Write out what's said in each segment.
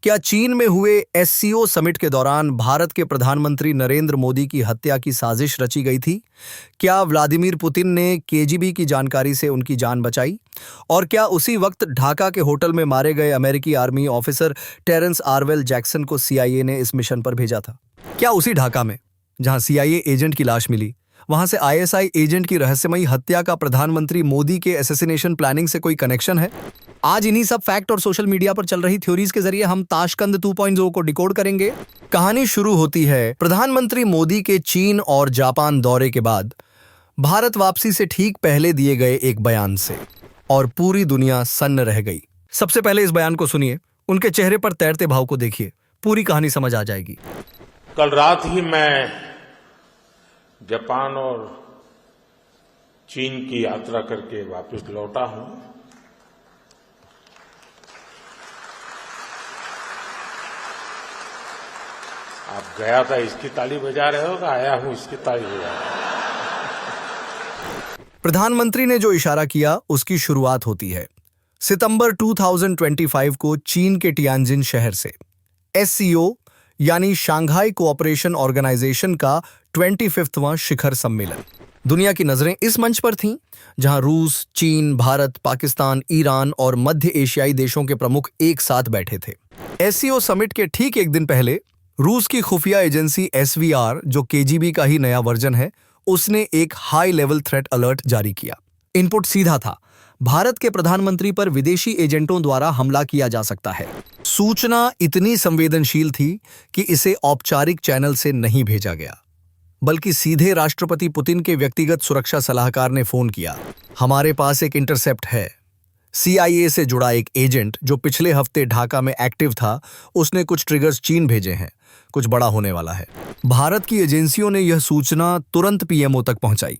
क्या चीन में हुए एससीओ समिट के दौरान भारत के प्रधानमंत्री नरेंद्र मोदी की हत्या की साजिश रची गई थी? क्या व्लादिमीर पुतिन ने केजीबी की जानकारी से उनकी जान बचाई? और क्या उसी वक्त ढाका के होटल में मारे गए अमेरिकी आर्मी ऑफिसर टेरेंस आरवेल जैक्सन को सीआईए ने इस मिशन पर भेजा था? क्या उसी ढाका में जहां सीआईए एजेंट की लाश मिली, वहां से आईएसआई एजेंट की रहस्यमयी हत्या का प्रधानमंत्री मोदी के असैसिनेशन प्लानिंग से कोई कनेक्शन है? आज इन्हीं सब फैक्ट और सोशल मीडिया पर चल रही थ्योरीज के जरिए हम ताशकंद 2.0 को डिकोड करेंगे। कहानी शुरू होती है प्रधानमंत्री मोदी के चीन और जापान दौरे के बाद भारत वापसी से ठीक पहले दिए गए एक बयान से, और पूरी दुनिया सन्न रह गई। सबसे पहले इस बयान को सुनिए, उनके चेहरे पर तैरते भाव को देखिए, पूरी कहानी समझ आ जाएगी। कल रात ही मैं जापान और चीन की यात्रा करके वापस लौटा हूं। आप गया था इसकी ताली बजा रहे हो कि आया हूं इसकी ताली बजा रहे हो? प्रधानमंत्री ने जो इशारा किया उसकी शुरुआत होती है सितंबर 2025 को चीन के टियानजिन शहर से। एससीओ यानी शांघाई कोऑपरेशन ऑर्गेनाइजेशन का 25वां शिखर सम्मेलन। दुनिया की नजरें इस मंच पर थीं, जहां रूस, चीन, भारत, पाकिस्तान, ईरान और मध्य एशियाई देशों के प्रमुख एक साथ बैठे थे। एससीओ समिट के ठीक एक दिन पहले रूस की खुफिया एजेंसी एसवीआर, जो केजीबी का ही नया वर्जन है, उसने एक हाई लेवल थ्रेट अलर्ट जारी किया। इनपुट सीधा था, भारत के प्रधानमंत्री पर विदेशी एजेंटों द्वारा हमला किया जा सकता है। सूचना इतनी संवेदनशील थी कि इसे औपचारिक चैनल से नहीं भेजा गया, बल्कि सीधे राष्ट्रपति पुतिन के व्यक्तिगत सुरक्षा सलाहकार ने फोन किया। हमारे पास एक इंटरसेप्ट है। सीआईए से जुड़ा एक एजेंट जो पिछले हफ्ते ढाका में एक्टिव था, उसने कुछ ट्रिगर्स चीन भेजे हैं। कुछ बड़ा होने वाला है। भारत की एजेंसियों ने यह सूचना तुरंत पीएमओ तक पहुंचाई।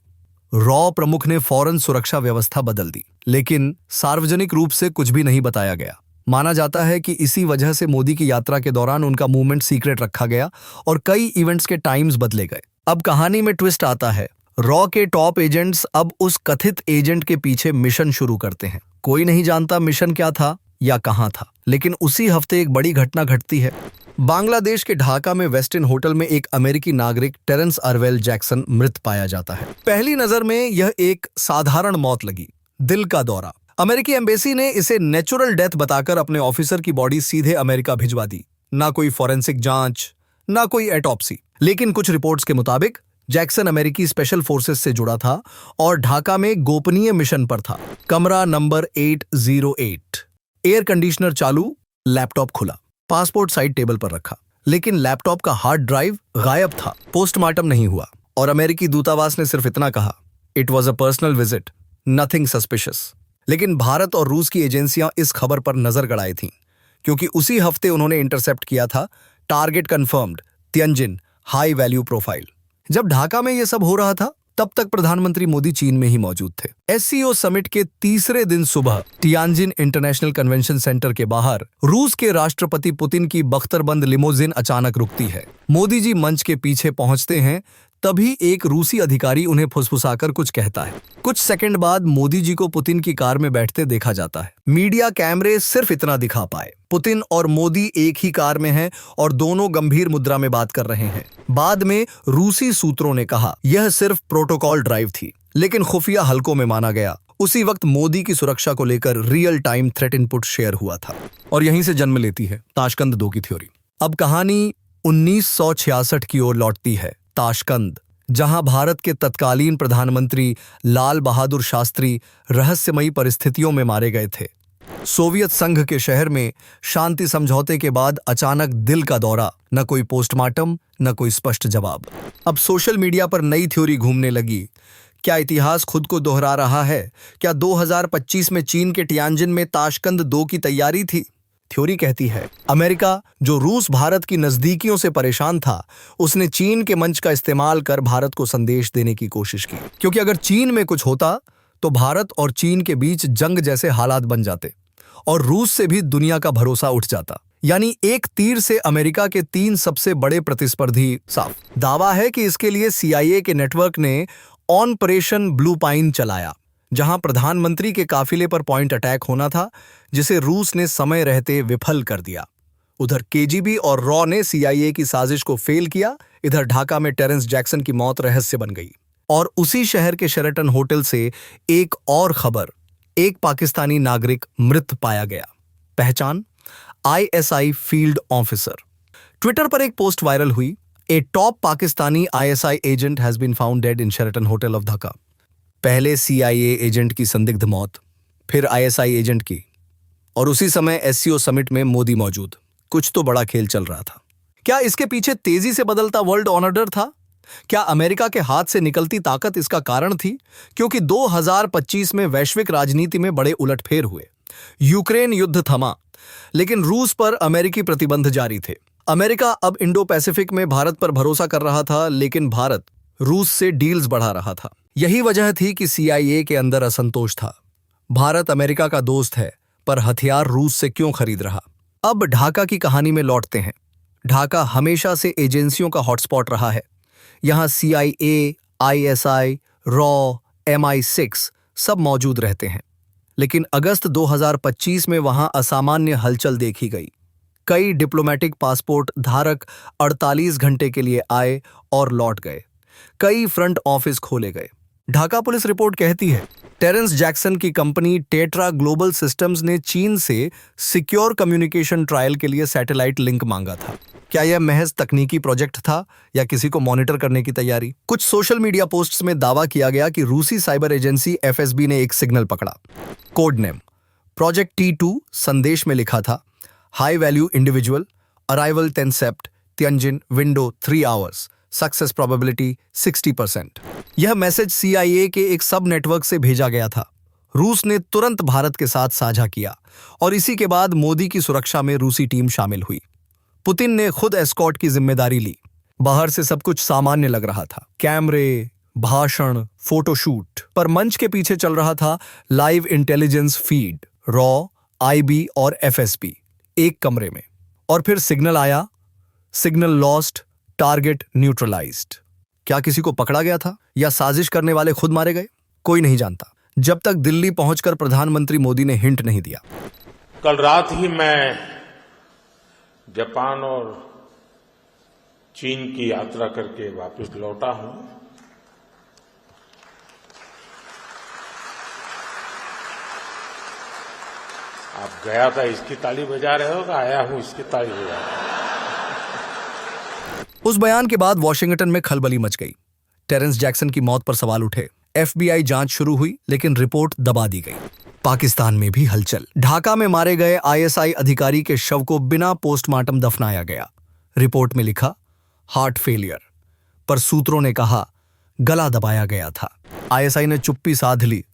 रॉ प्रमुख ने फौरन सुरक्षा व्यवस्था बदल दी, लेकिन सार्वजनिक रूप से कुछ भी नहीं बताया गया। माना जाता है कि इसी वजह से मोदी की यात्रा के दौरान उनका मूवमेंट सीक्रेट रखा गया और कई इवेंट्स के टाइम्स बदले गए। अब कहानी में ट्विस्ट आता है। रॉ के टॉप एजेंट्स अब उस कथित एजेंट के पीछे मिशन शुरू करते हैं। कोई नहीं जानता मिशन क्या था या कहां था, लेकिन उसी हफ्ते एक बड़ी घटना घटती है। बांग्लादेश के ढाका में वेस्टिन होटल में एक अमेरिकी नागरिक टेरेंस आरवेल जैक्सन मृत पाया जाता है। पहली नजर में यह एक साधारण मौत लगी, दिल का दौरा। अमेरिकी एम्बेसी ने इसे नेचुरल डेथ बताकर अपने ऑफिसर की बॉडी सीधे अमेरिका भिजवा दी। ना कोई फॉरेंसिक जांच, ना कोई एटॉप्सी। लेकिन कुछ रिपोर्ट्स के मुताबिक जैक्सन अमेरिकी स्पेशल फोर्सेस से जुड़ा था और ढाका में गोपनीय मिशन पर था। कमरा नंबर 808, एयर कंडीशनर चालू, लैपटॉप खुला, पासपोर्ट साइड टेबल पर रखा, लेकिन लैपटॉप का हार्ड ड्राइव गायब था। पोस्टमार्टम नहीं हुआ और अमेरिकी दूतावास ने सिर्फ इतना कहा, it was a personal visit, nothing suspicious. लेकिन भारत और रूस की एजेंसियां इस खबर पर नजर गड़ाई थीं, क्योंकि उसी हफ्ते उन्होंने इंटरसेप्ट किया था target confirmed, Tianjin, high value profile. जब ढाका में यह सब हो रहा था, तब तक प्रधानमंत्री मोदी चीन में ही मौजूद थे। एससीओ समिट के तीसरे दिन सुबह तियानजिन इंटरनेशनल कन्वेंशन सेंटर के बाहर रूस के राष्ट्रपति पुतिन की बख्तरबंद लिमोजिन अचानक रुकती है। मोदी जी मंच के पीछे पहुंचते हैं, तभी एक रूसी अधिकारी उन्हें फुसफुसाकर कुछ कहता है। कुछ सेकंड बाद मोदी जी को पुतिन की कार में बैठते देखा जाता है। मीडिया कैमरे सिर्फ इतना दिखा पाए, पुतिन और मोदी एक ही कार में हैं और दोनों गंभीर मुद्रा में बात कर रहे हैं। बाद में रूसी सूत्रों ने कहा यह सिर्फ प्रोटोकॉल ड्राइव थी, लेकिन खुफिया हलकों में माना गया। उसी वक्त मोदी की सुरक्षा को लेकर real time threat input share हुआ था, और यहीं से जन्म लेती है ताशकंद 2 की थ्योरी। अब कहानी 1966 की ओर लौटती है। ताशकंद, जहां भारत के तत्कालीन प्रधानमंत्री लाल बहादुर शास्त्री रहस्यमयी परिस्थितियों में मारे गए थे। सोवियत संघ के शहर में शांति समझौते के बाद अचानक दिल का दौरा, न कोई पोस्टमार्टम, न कोई स्पष्ट जवाब। अब सोशल मीडिया पर नई थ्योरी घूमने लगी। क्या इतिहास खुद को दोहरा रहा है? क्या 2025 में चीन के टियानजिन में ताशकंद 2 की तैयारी थी? थ्योरी कहती है अमेरिका, जो रूस भारत की नजदीकियों से परेशान था, उसने चीन के मंच का इस्तेमाल कर भारत को संदेश देने की कोशिश की, क्योंकि अगर चीन में कुछ होता तो भारत और चीन के बीच जंग जैसे हालात बन जाते और रूस से भी दुनिया का भरोसा उठ जाता। यानी एक तीर से अमेरिका के 3 सबसे बड़े प्रतिस्पर्धी साफ। दावा है कि इसके लिए सीआईए के नेटवर्क ने ऑपरेशन ब्लू पाइन चलाया, जहां प्रधानमंत्री के काफिले पर पॉइंट अटैक होना था, जिसे रूस ने समय रहते विफल कर दिया। उधर केजीबी और रॉ ने सीआईए की साजिश को फेल किया। इधर ढाका में टेरेंस जैक्सन की मौत रहस्य बन गई। और उसी शहर के शेरेटन होटल से एक और खबर, एक पाकिस्तानी नागरिक मृत पाया गया। पहचान आईएसआई फील्ड ऑफिसर। ट्विटर पर एक पोस्ट वायरल हुई, a top Pakistani ISI agent has been found dead in Sheraton hotel of Dhaka. पहले सीआईए एजेंट की संदिग्ध मौत, फिर आईएसआई एजेंट की, और उसी समय एससीओ समिट में मोदी मौजूद। कुछ तो बड़ा खेल चल रहा था। क्या इसके पीछे तेजी से बदलता वर्ल्ड ऑर्डर था? क्या अमेरिका के हाथ से निकलती ताकत इसका कारण थी? क्योंकि 2025 में वैश्विक राजनीति में बड़े उलटफेर हुए। यूक्रेन युद्ध थमा, लेकिन रूस पर अमेरिकी प्रतिबंध जारी थे। अमेरिका अब इंडो पैसिफिक में भारत पर भरोसा कर रहा था, लेकिन भारत रूस से डील्स बढ़ा रहा था। यही वजह थी कि सीआईए के अंदर असंतोष था। भारत अमेरिका का दोस्त है, पर हथियार रूस से क्यों खरीद रहा? अब ढाका की कहानी में लौटते हैं। ढाका हमेशा से एजेंसियों का हॉटस्पॉट रहा है। यहां सीआईए, आईएसआई, रॉ, MI6 सब मौजूद रहते हैं। लेकिन अगस्त 2025 में वहां असामान्य हलचल देखी गई। कई डिप्लोमेटिक पासपोर्ट धारक 48 घंटे के लिए आए और लौट गए। कई फ्रंट ऑफिस खोले गए। ढाका पुलिस रिपोर्ट कहती है, टेरेंस जैक्सन की कंपनी टेट्रा ग्लोबल सिस्टम्स ने चीन से सिक्योर कम्युनिकेशन ट्रायल के लिए सैटेलाइट लिंक मांगा था। क्या यह महज तकनीकी प्रोजेक्ट था या किसी को मॉनिटर करने की तैयारी? कुछ सोशल मीडिया पोस्ट्स में दावा किया गया कि रूसी साइबर एजेंसी FSB ने एक सिग्नल पकड़ा। कोड नेम प्रोजेक्ट T2 संदेश में लिखा था, high value individual, arrival 10 Sept, Tianjin, window 3 hours, success probability 60%। यह मैसेज CIA के एक सब नेटवर्क से भेजा गया था। रूस ने तुरंत भारत के साथ साझा किया और इसी के बाद मोदी की सुरक्षा में रूसी टीम शामिल हुई। पुतिन ने खुद एस्कॉर्ट की जिम्मेदारी ली। बाहर से सब कुछ सामान्य लग रहा था, कैमरे, भाषण, फोटोशूट, पर मंच के पीछे चल रहा था live intelligence feed, raw, IB और FSB एक कमरे में। और फिर सिग्नल आया, सिग्नल लॉस्ट, टारगेट न्यूट्रलाइज्ड। क्या किसी को पकड़ा गया था या साजिश करने वाले खुद मारे गए? कोई नहीं जानता, जब तक दिल्ली पहुंचकर प्रधानमंत्री मोदी ने हिंट नहीं दिया। कल रात ही मैं जापान और चीन की यात्रा करके वापस लौटा हूं। आप गया था इसकी ताली बजा रहे हो, आया हूं इसकी ताली बजा रहे हो। उस बयान के बाद वॉशिंगटन में खलबली मच गई। टेरेंस जैक्सन की मौत पर सवाल उठे। FBI जांच शुरू हुई, लेकिन रिपोर्ट दबा दी गई। पाकिस्तान में भी हलचल। ढाका में मारे गए ISI अधिकारी के शव को बिना पोस्टमार्टम दफनाया गया। रिपोर्ट में लिखा हार्ट फेलियर, पर सूत्रों ने कहा गला दबाया गया था। ISI ने चुप्पी साध ली,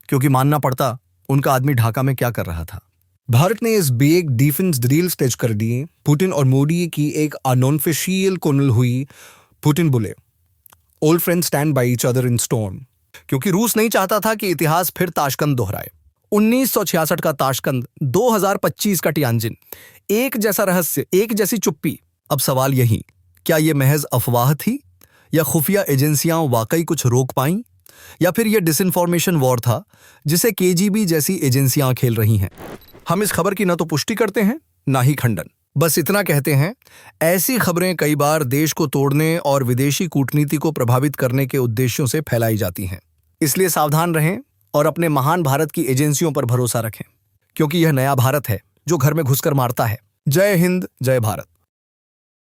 क्योंकि मानना पड़ता उनका आदमी ढाका में क्या कर रहा था। भारत ने इस बीच डिफेंस डील्स तेज कर दिए। पुतिन और मोदी की एक अनऑफिशियल कॉन्फ्रेंस हुई। पुतिन बोले, old friends stand by each other in storm, क्योंकि रूस नहीं चाहता था कि इतिहास फिर ताशकंद दोहराए। 1966 का ताशकंद, 2025 का तियानजिन, एक जैसा रहस्य, एक जैसी चुप्पी। अब सवाल यही, क्या यह महज अफवाह थी या खुफिया एजेंसियां वाकई कुछ रोक पाईं, या फिर यह डिसइंफॉर्मेशन वॉर था जिसे KGB जैसी एजेंसियां खेल रही हैं? हम इस खबर की न तो पुष्टि करते हैं, ना ही खंडन। बस इतना कहते हैं, ऐसी खबरें कई बार देश को तोड़ने और विदेशी कूटनीति को प्रभावित करने के उद्देश्यों से फैलाई जाती हैं। इसलिए सावधान रहें और अपने महान भारत की एजेंसियों पर भरोसा रखें, क्योंकि यह नया भारत है जो घर में घुसकर मारता है। जय हिंद, जय भारत।